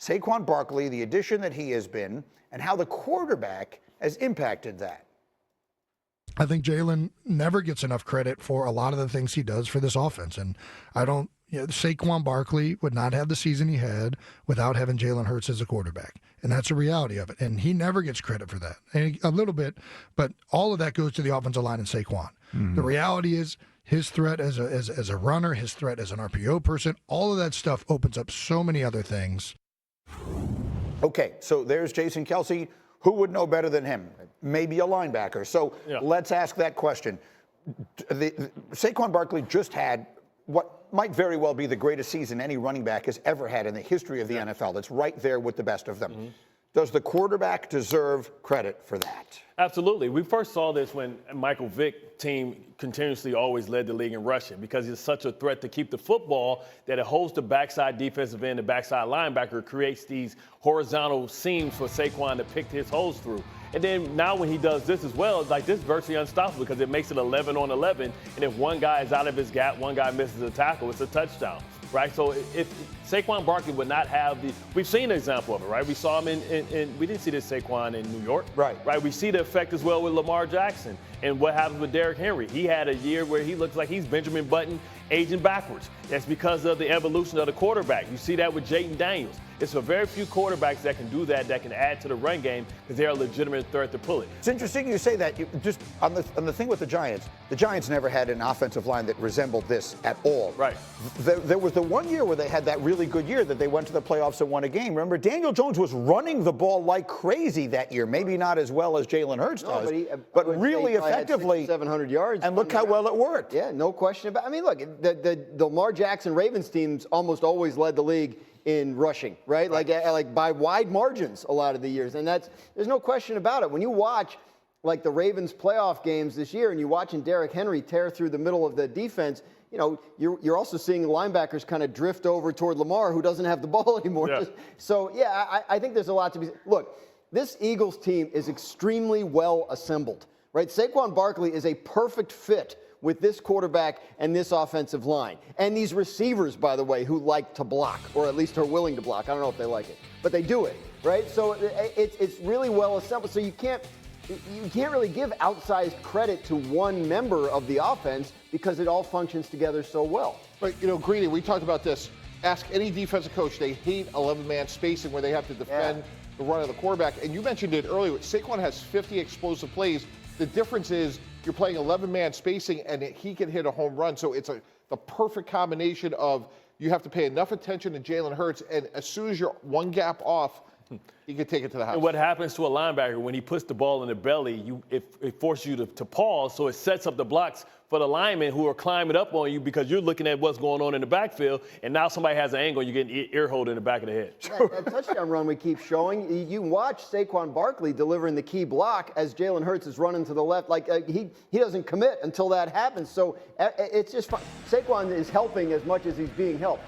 Saquon Barkley, the addition that he has been, and how the quarterback has impacted that. I think Jalen never gets enough credit for a lot of the things he does for this offense. And I don't, Saquon Barkley would not have the season he had without having Jalen Hurts as a quarterback. And that's a reality of it. And he never gets credit for that. And a little bit, but all of that goes to the offensive line and Saquon. Mm-hmm. The reality is his threat as a runner, his threat as an RPO person, all of that stuff opens up so many other things. Okay, so there's Jason Kelce. Who would know better than him? Maybe a linebacker. So let's ask that question. Saquon Barkley just had what might very well be the greatest season any running back has ever had in the history of the NFL. It's right there with the best of them. Mm-hmm. Does the quarterback deserve credit for that? Absolutely. We first saw this when Michael Vick's team continuously always led the league in rushing because he's such a threat to keep the football that it holds the backside defensive end, the backside linebacker, creates these horizontal seams for Saquon to pick his holes through. And then now when he does this as well, it's like this is virtually unstoppable because it makes it 11 on 11. And if one guy is out of his gap, one guy misses a tackle, it's a touchdown. Right, so if Saquon Barkley would not have we've seen an example of it, right? We saw him we didn't see this Saquon in New York, right? We see the effect as well with Lamar Jackson and what happens with Derrick Henry. He had a year where he looks like he's Benjamin Button aging backwards. That's because of the evolution of the quarterback. You see that with Jayden Daniels. It's a very few quarterbacks that can do that can add to the run game because they're a legitimate threat to pull it. It's interesting you say that. Just on the thing with the Giants never had an offensive line that resembled this at all. Right. There was the one year where they had that really good year that they went to the playoffs and won a game. Remember, Daniel Jones was running the ball like crazy that year. Maybe not as well as Jalen Hurts does, but really effectively. 700 yards. And look how well it worked. Yeah, no question about it. I mean, look, the Lamar Jackson Ravens teams almost always led the league in rushing, right? Like by wide margins a lot of the years. And there's no question about it. When you watch like the Ravens playoff games this year and you're watching Derrick Henry tear through the middle of the defense, you're also seeing the linebackers kind of drift over toward Lamar, who doesn't have the ball anymore. Yeah. So, I think there's a lot to be. Look, this Eagles team is extremely well assembled, right? Saquon Barkley is a perfect fit with this quarterback and this offensive line. And these receivers, by the way, who like to block, or at least are willing to block. I don't know if they like it, but they do it, right? So it's really well assembled. So you can't really give outsized credit to one member of the offense because it all functions together so well. But, Greeny, we talked about this. Ask any defensive coach. They hate 11-man spacing where they have to defend the run of the quarterback. And you mentioned it earlier. Saquon has 50 explosive plays. The difference is you're playing 11-man spacing, and he can hit a home run. So it's the perfect combination of you have to pay enough attention to Jalen Hurts, and as soon as you're one gap off, he can take it to the house. And what happens to a linebacker when he puts the ball in the belly, it forces you to pause, so it sets up the blocks for the linemen who are climbing up on you because you're looking at what's going on in the backfield, and now somebody has an angle and you're getting ear hold in the back of the head. That touchdown run we keep showing, you watch Saquon Barkley delivering the key block as Jalen Hurts is running to the left. He doesn't commit until that happens. So it's just fun. Saquon is helping as much as he's being helped.